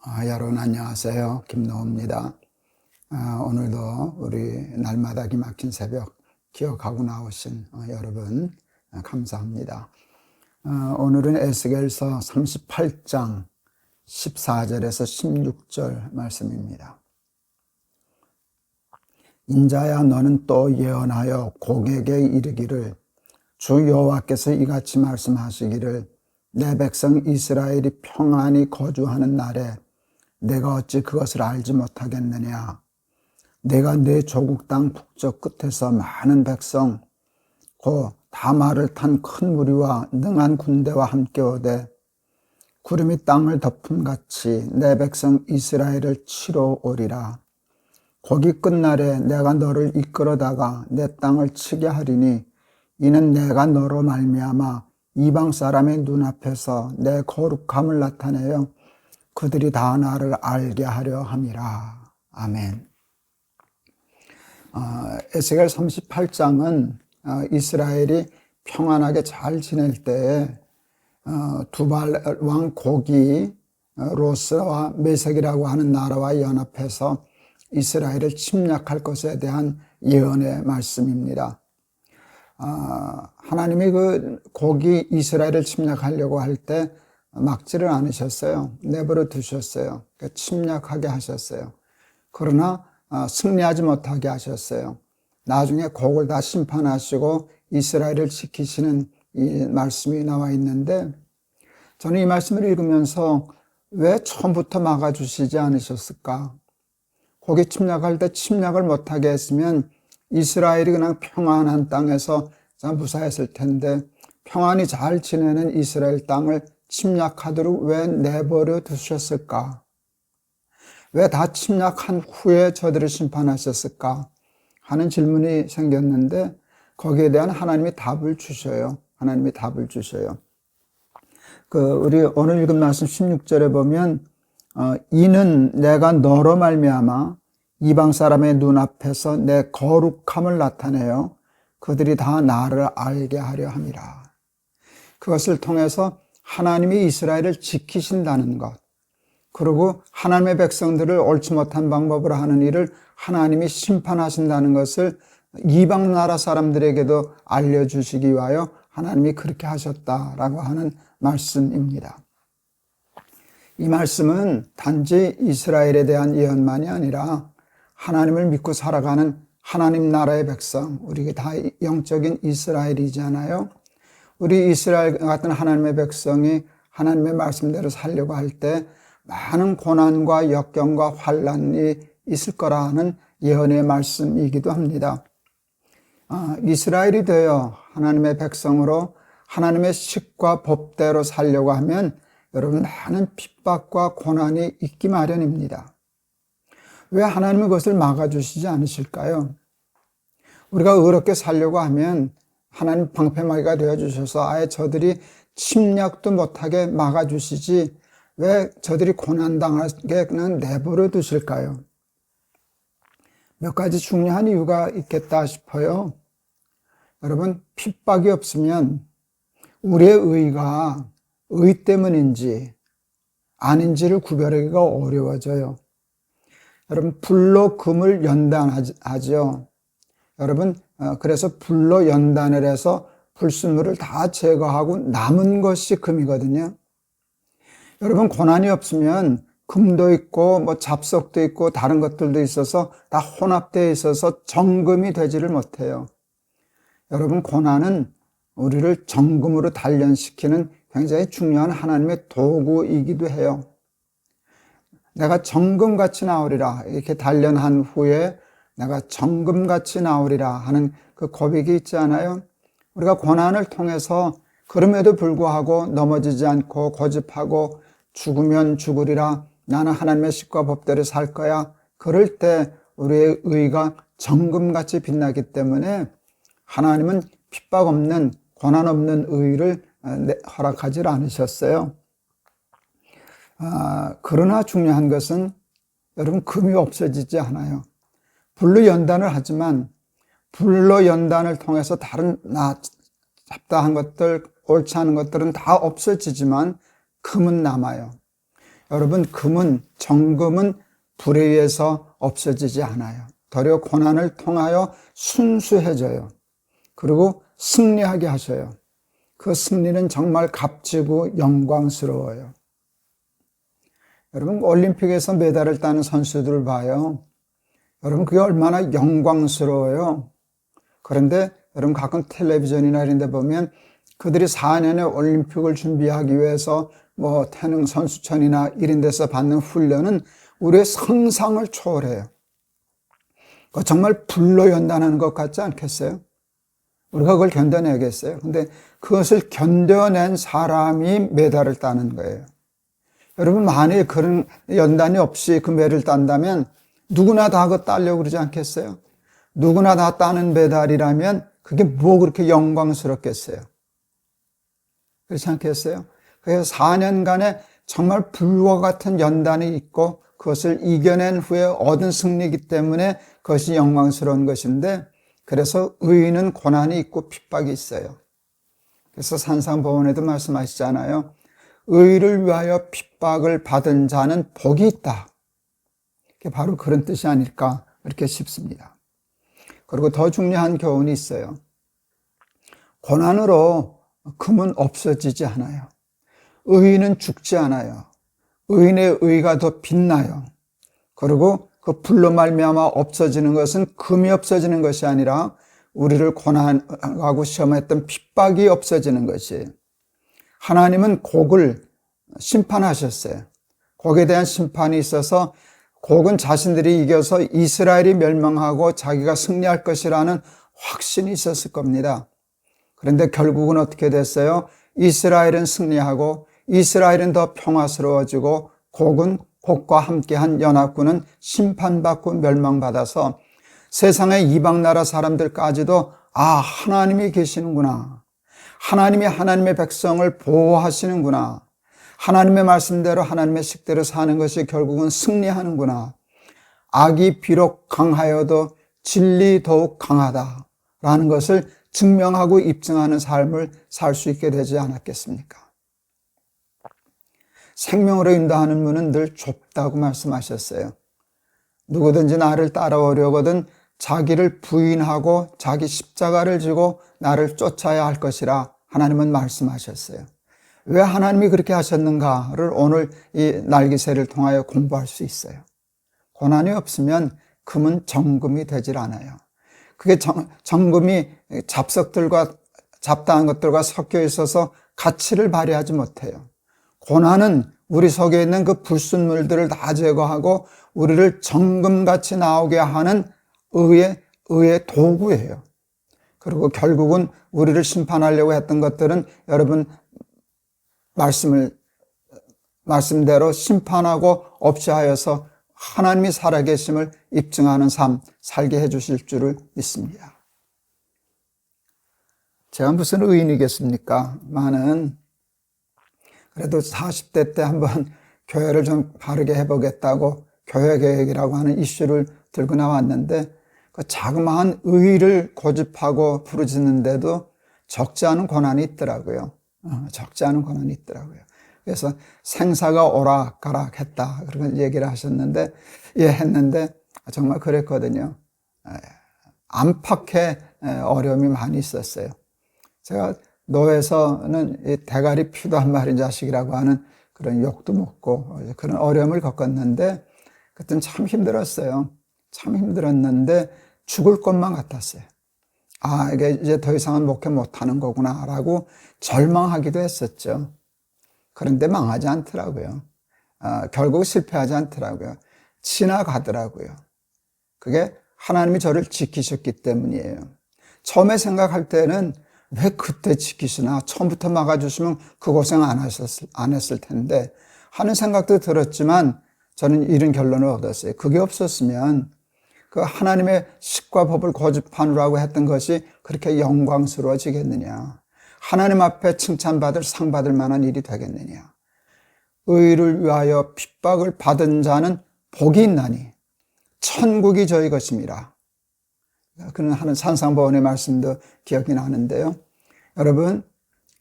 여러분 안녕하세요. 김노호입니다. 오늘도 우리 날마다 기막힌 새벽 기억하고 나오신 여러분 감사합니다. 오늘은 에스겔서 38장 14절에서 16절 말씀입니다. 인자야, 너는 또 예언하여 곡에게 이르기를, 주 여호와께서 이같이 말씀하시기를, 내 백성 이스라엘이 평안히 거주하는 날에 내가 어찌 그것을 알지 못하겠느냐. 내가 내 조국 땅 북쪽 끝에서 많은 백성 곧 다말을 탄 큰 무리와 능한 군대와 함께 오되 구름이 땅을 덮음같이 내 백성 이스라엘을 치러 오리라. 거기 끝날에 내가 너를 이끌어다가 내 땅을 치게 하리니 이는 내가 너로 말미암아 이방 사람의 눈앞에서 내 거룩함을 나타내어 그들이 다 나를 알게 하려 함이라. 아멘. 에스겔 38장은 이스라엘이 평안하게 잘 지낼 때에 두발 왕 고기 로스와 메색이라고 하는 나라와 연합해서 이스라엘을 침략할 것에 대한 예언의 말씀입니다. 하나님이 그 고기 이스라엘을 침략하려고 할 때 막지를 않으셨어요. 내버려 두셨어요. 그러니까 침략하게 하셨어요. 그러나 승리하지 못하게 하셨어요. 나중에 곡을 다 심판하시고 이스라엘을 지키시는 이 말씀이 나와 있는데, 저는 이 말씀을 읽으면서 왜 처음부터 막아주시지 않으셨을까? 곡이 침략할 때 침략을 못하게 했으면 이스라엘이 그냥 평안한 땅에서 무사했을 텐데, 평안히 잘 지내는 이스라엘 땅을 침략하도록 왜 내버려 두셨을까? 왜 다 침략한 후에 저들을 심판하셨을까? 하는 질문이 생겼는데, 거기에 대한 하나님이 답을 주셔요. 하나님이 답을 주셔요. 우리 오늘 읽은 말씀 16절에 보면, 이는 내가 너로 말미암아 이방 사람의 눈앞에서 내 거룩함을 나타내어 그들이 다 나를 알게 하려 함이라. 그것을 통해서 하나님이 이스라엘을 지키신다는 것, 그리고 하나님의 백성들을 옳지 못한 방법으로 하는 일을 하나님이 심판하신다는 것을 이방 나라 사람들에게도 알려주시기 위하여 하나님이 그렇게 하셨다라고 하는 말씀입니다. 이 말씀은 단지 이스라엘에 대한 예언만이 아니라 하나님을 믿고 살아가는 하나님 나라의 백성, 우리 다 영적인 이스라엘이잖아요. 우리 이스라엘 같은 하나님의 백성이 하나님의 말씀대로 살려고 할 때 많은 고난과 역경과 환난이 있을 거라는 예언의 말씀이기도 합니다. 이스라엘이 되어 하나님의 백성으로 하나님의 식과 법대로 살려고 하면 여러분 많은 핍박과 고난이 있기 마련입니다. 왜 하나님은 그것을 막아주시지 않으실까요? 우리가 의롭게 살려고 하면 하나님 방패막이가 되어주셔서 아예 저들이 침략도 못하게 막아주시지 왜 저들이 고난당하게 그냥 내버려 두실까요? 몇 가지 중요한 이유가 있겠다 싶어요. 여러분, 핍박이 없으면 우리의 의가 의 때문인지 아닌지를 구별하기가 어려워져요. 여러분, 불로 금을 연단하죠. 여러분, 그래서 불로 연단을 해서 불순물을 다 제거하고 남은 것이 금이거든요. 여러분, 고난이 없으면 금도 있고 잡석도 있고 다른 것들도 있어서 다 혼합되어 있어서 정금이 되지를 못해요. 여러분, 고난은 우리를 정금으로 단련시키는 굉장히 중요한 하나님의 도구이기도 해요. 내가 정금같이 나오리라, 이렇게 단련한 후에 내가 정금같이 나오리라 하는 그 고백이 있지 않아요? 우리가 고난을 통해서 그럼에도 불구하고 넘어지지 않고 고집하고 죽으면 죽으리라, 나는 하나님의 식과 법대로 살 거야, 그럴 때 우리의 의가 정금같이 빛나기 때문에 하나님은 핍박 없는 고난 없는 의를 허락하지 않으셨어요. 그러나 중요한 것은 여러분, 금이 없어지지 않아요. 불로 연단을 하지만 불로 연단을 통해서 다른 잡다한 것들, 옳지 않은 것들은 다 없어지지만 금은 남아요. 여러분, 정금은 불에 의해서 없어지지 않아요. 도리어 고난을 통하여 순수해져요. 그리고 승리하게 하셔요. 그 승리는 정말 값지고 영광스러워요. 여러분, 올림픽에서 메달을 따는 선수들을 봐요. 여러분, 그게 얼마나 영광스러워요. 그런데 여러분, 가끔 텔레비전이나 이런 데 보면 그들이 4년의 올림픽을 준비하기 위해서 태능 선수촌이나 이런 데서 받는 훈련은 우리의 상상을 초월해요. 정말 불로 연단하는 것 같지 않겠어요? 우리가 그걸 견뎌내겠어요? 근데 그것을 견뎌낸 사람이 메달을 따는 거예요. 여러분, 만일 그런 연단이 없이 그 메달을 딴다면 누구나 다 그거 따려고 그러지 않겠어요? 누구나 다 따는 메달이라면 그게 뭐 그렇게 영광스럽겠어요? 그렇지 않겠어요? 그래서 4년간의 정말 불과 같은 연단이 있고 그것을 이겨낸 후에 얻은 승리이기 때문에 그것이 영광스러운 것인데, 그래서 의인은 고난이 있고 핍박이 있어요. 그래서 산상보원에도 말씀하시잖아요. 의를 위하여 핍박을 받은 자는 복이 있다. 바로 그런 뜻이 아닐까 이렇게 싶습니다. 그리고 더 중요한 교훈이 있어요. 고난으로 금은 없어지지 않아요. 의인은 죽지 않아요. 의인의 의가 더 빛나요. 그리고 그 불로 말미암아 없어지는 것은 금이 없어지는 것이 아니라 우리를 고난하고 시험했던 핍박이 없어지는 것이. 하나님은 곡을 심판하셨어요. 곡에 대한 심판이 있어서 곡은 자신들이 이겨서 이스라엘이 멸망하고 자기가 승리할 것이라는 확신이 있었을 겁니다. 그런데 결국은 어떻게 됐어요? 이스라엘은 승리하고 이스라엘은 더 평화스러워지고 곡과 함께한 연합군은 심판받고 멸망받아서 세상의 이방 나라 사람들까지도 하나님이 계시는구나. 하나님이 하나님의 백성을 보호하시는구나. 하나님의 말씀대로 하나님의 식대로 사는 것이 결국은 승리하는구나. 악이 비록 강하여도 진리 더욱 강하다라는 것을 증명하고 입증하는 삶을 살 수 있게 되지 않았겠습니까? 생명으로 인도하는 문은 늘 좁다고 말씀하셨어요. 누구든지 나를 따라오려거든 자기를 부인하고 자기 십자가를 지고 나를 쫓아야 할 것이라 하나님은 말씀하셨어요. 왜 하나님이 그렇게 하셨는가를 오늘 이 날기새를 통하여 공부할 수 있어요. 고난이 없으면 금은 정금이 되질 않아요. 그게 정금이 잡석들과 잡다한 것들과 섞여 있어서 가치를 발휘하지 못해요. 고난은 우리 속에 있는 그 불순물들을 다 제거하고 우리를 정금같이 나오게 하는 의의 도구예요. 그리고 결국은 우리를 심판하려고 했던 것들은 여러분 말씀대로 심판하고 없이 하여서 하나님이 살아계심을 입증하는 삶 살게 해주실 줄을 믿습니다. 제가 무슨 의인이겠습니까? 그래도 40대 때 한번 교회를 좀 바르게 해보겠다고 교회개혁이라고 하는 이슈를 들고 나왔는데 그 자그마한 의의를 고집하고 부르짖는데도 적지 않은 고난이 있더라고요. 적지 않은 고난이 있더라고요. 그래서 생사가 오락가락 했다. 그런 얘기를 하셨는데, 했는데 정말 그랬거든요. 안팎의 어려움이 많이 있었어요. 제가 노에서는 이 대가리 피도 한 마리 자식이라고 하는 그런 욕도 먹고 그런 어려움을 겪었는데 그때는 참 힘들었어요. 참 힘들었는데 죽을 것만 같았어요. 이게 이제 더 이상은 목회 못하는 거구나 라고 절망하기도 했었죠. 그런데 망하지 않더라고요. 결국 실패하지 않더라고요. 지나가더라고요. 그게 하나님이 저를 지키셨기 때문이에요. 처음에 생각할 때는 왜 그때 지키시나? 처음부터 막아주시면 그 고생 안 했을 텐데 하는 생각도 들었지만 저는 이런 결론을 얻었어요. 그게 없었으면 그 하나님의 식과 법을 고집하느라고 했던 것이 그렇게 영광스러워지겠느냐? 하나님 앞에 칭찬받을 상 받을 만한 일이 되겠느냐? 의를 위하여 핍박을 받은 자는 복이 있나니 천국이 저희 것입니다. 그는 하는 산상보원의 말씀도 기억이 나는데요. 여러분,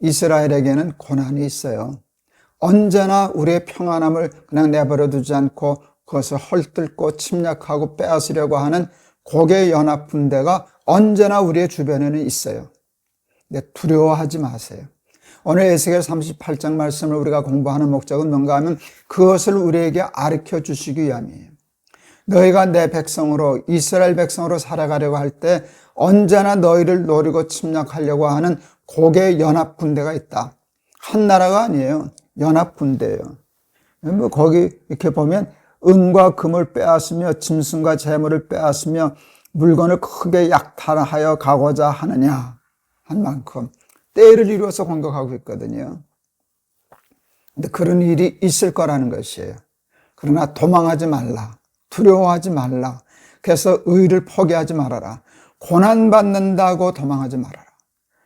이스라엘에게는 고난이 있어요. 언제나 우리의 평안함을 그냥 내버려 두지 않고 그것을 헐뜯고 침략하고 빼앗으려고 하는 고개 연합 군대가 언제나 우리의 주변에는 있어요. 근데 두려워하지 마세요. 오늘 에스겔 38장 말씀을 우리가 공부하는 목적은 뭔가 하면 그것을 우리에게 가르쳐 주시기 위함이에요. 너희가 내 백성으로 이스라엘 백성으로 살아가려고 할 때 언제나 너희를 노리고 침략하려고 하는 고개 연합 군대가 있다. 한 나라가 아니에요. 연합 군대예요. 뭐 거기 이렇게 보면 은과 금을 빼앗으며 짐승과 재물을 빼앗으며 물건을 크게 약탈하여 가고자 하느냐 한 만큼 때를 이루어서 공격하고 있거든요. 근데 그런 일이 있을 거라는 것이에요. 그러나 도망하지 말라. 두려워하지 말라. 그래서 의를 포기하지 말아라. 고난받는다고 도망하지 말아라.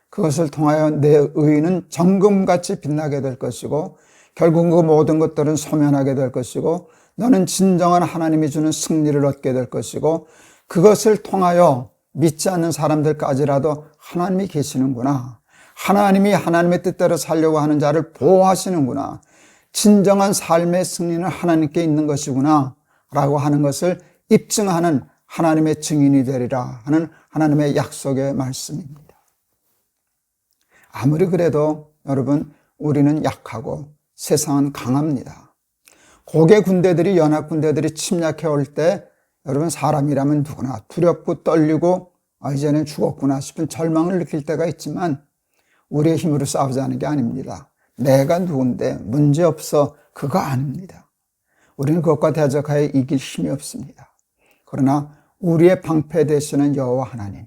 그것을 통하여 내 의는 정금같이 빛나게 될 것이고 결국 그 모든 것들은 소멸하게 될 것이고 너는 진정한 하나님이 주는 승리를 얻게 될 것이고 그것을 통하여 믿지 않는 사람들까지라도 하나님이 계시는구나. 하나님이 하나님의 뜻대로 살려고 하는 자를 보호하시는구나. 진정한 삶의 승리는 하나님께 있는 것이구나 라고 하는 것을 입증하는 하나님의 증인이 되리라 하는 하나님의 약속의 말씀입니다. 아무리 그래도 여러분 우리는 약하고 세상은 강합니다. 고개 군대들이 연합 군대들이 침략해 올 때 여러분 사람이라면 누구나 두렵고 떨리고 이제는 죽었구나 싶은 절망을 느낄 때가 있지만 우리의 힘으로 싸우자는 게 아닙니다. 내가 누군데 문제없어 그거 아닙니다. 우리는 그것과 대적하여 이길 힘이 없습니다. 그러나 우리의 방패 되시는 여호와 하나님,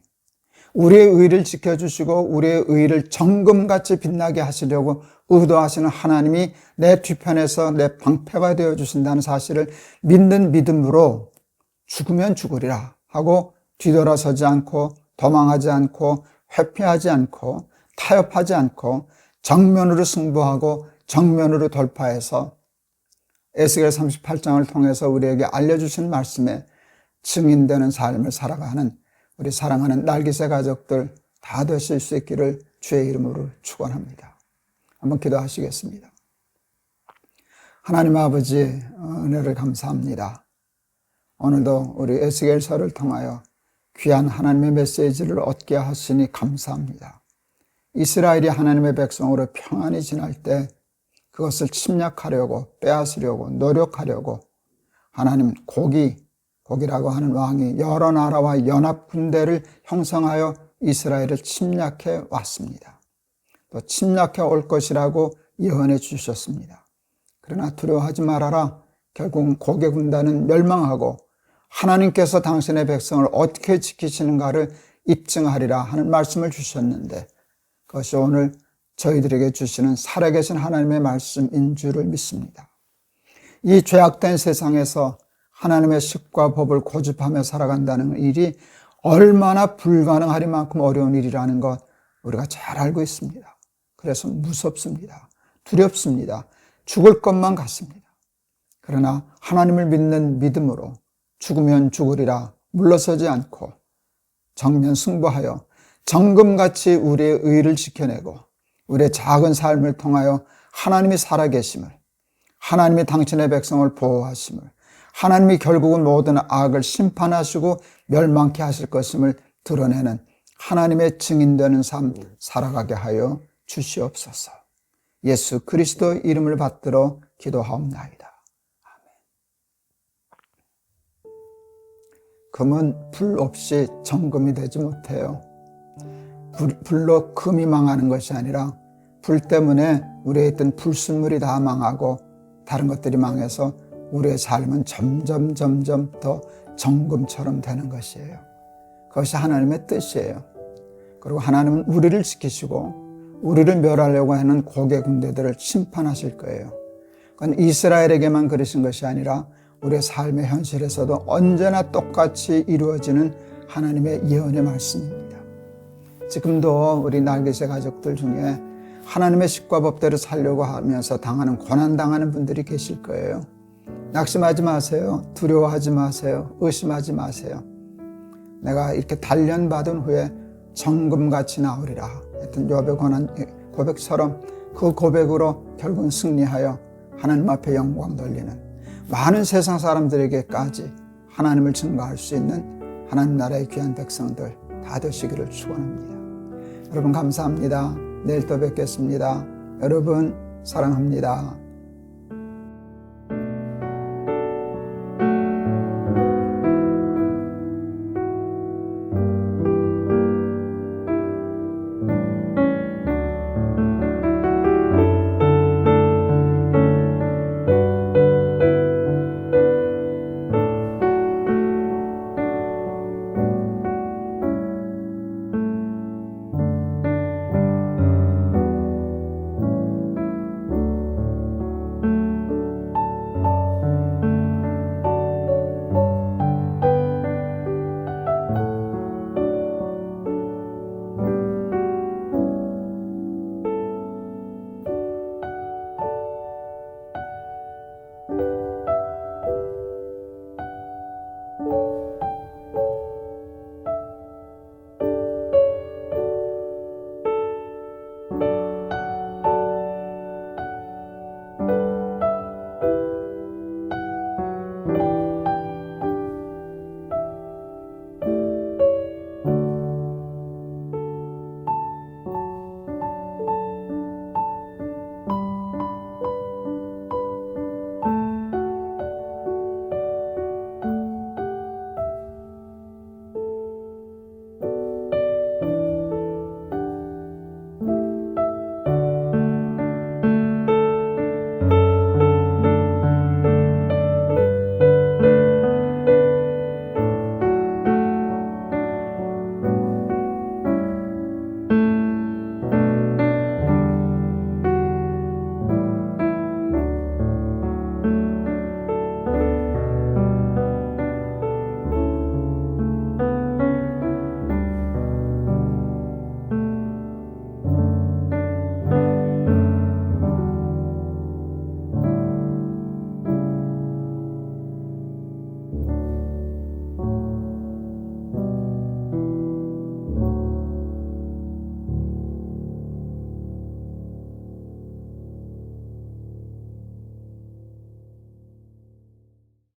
우리의 의를 지켜주시고 우리의 의를 정금같이 빛나게 하시려고 의도하시는 하나님이 내 뒤편에서 내 방패가 되어주신다는 사실을 믿는 믿음으로 죽으면 죽으리라 하고 뒤돌아서지 않고 도망하지 않고 회피하지 않고 타협하지 않고 정면으로 승부하고 정면으로 돌파해서 에스겔 38장을 통해서 우리에게 알려주신 말씀에 증인되는 삶을 살아가는 우리 사랑하는 날개새 가족들 다 되실 수 있기를 주의 이름으로 축원합니다. 한번 기도하시겠습니다. 하나님 아버지 은혜를 감사합니다. 오늘도 우리 에스겔서를 통하여 귀한 하나님의 메시지를 얻게 하시니 감사합니다. 이스라엘이 하나님의 백성으로 평안히 지날 때 그것을 침략하려고 빼앗으려고 노력하려고 하나님 고기라고 하는 왕이 여러 나라와 연합 군대를 형성하여 이스라엘을 침략해 왔습니다. 또 침략해 올 것이라고 예언해 주셨습니다. 그러나 두려워하지 말아라. 결국은 고개 군단은 멸망하고 하나님께서 당신의 백성을 어떻게 지키시는가를 입증하리라 하는 말씀을 주셨는데 그것이 오늘 저희들에게 주시는 살아계신 하나님의 말씀인 줄을 믿습니다. 이 죄악된 세상에서 하나님의 식과 법을 고집하며 살아간다는 일이 얼마나 불가능하리만큼 어려운 일이라는 것 우리가 잘 알고 있습니다. 그래서 무섭습니다. 두렵습니다. 죽을 것만 같습니다. 그러나 하나님을 믿는 믿음으로 죽으면 죽으리라 물러서지 않고 정면 승부하여 정금같이 우리의 의를 지켜내고 우리의 작은 삶을 통하여 하나님이 살아계심을, 하나님이 당신의 백성을 보호하심을, 하나님이 결국은 모든 악을 심판하시고 멸망케 하실 것임을 드러내는 하나님의 증인되는 삶 살아가게 하여 주시옵소서. 예수 그리스도 이름을 받들어 기도하옵나이다. 금은 불 없이 정금이 되지 못해요. 불로 금이 망하는 것이 아니라 불 때문에 우리에 있던 불순물이 다 망하고 다른 것들이 망해서 우리의 삶은 점점 더 정금처럼 되는 것이에요. 그것이 하나님의 뜻이에요. 그리고 하나님은 우리를 지키시고 우리를 멸하려고 하는 고개 군대들을 심판하실 거예요. 그건 이스라엘에게만 그러신 것이 아니라 우리의 삶의 현실에서도 언제나 똑같이 이루어지는 하나님의 예언의 말씀입니다. 지금도 우리 날개새 가족들 중에 하나님의 식과 법대로 살려고 하면서 당하는 고난당하는 분들이 계실 거예요. 낙심하지 마세요. 두려워하지 마세요. 의심하지 마세요. 내가 이렇게 단련받은 후에 정금같이 나오리라 했던 욥의 고백처럼 그 고백으로 결국은 승리하여 하나님 앞에 영광 돌리는 많은 세상 사람들에게까지 하나님을 증거할 수 있는 하나님 나라의 귀한 백성들 다 되시기를 축원합니다. 여러분 감사합니다. 내일 또 뵙겠습니다. 여러분 사랑합니다.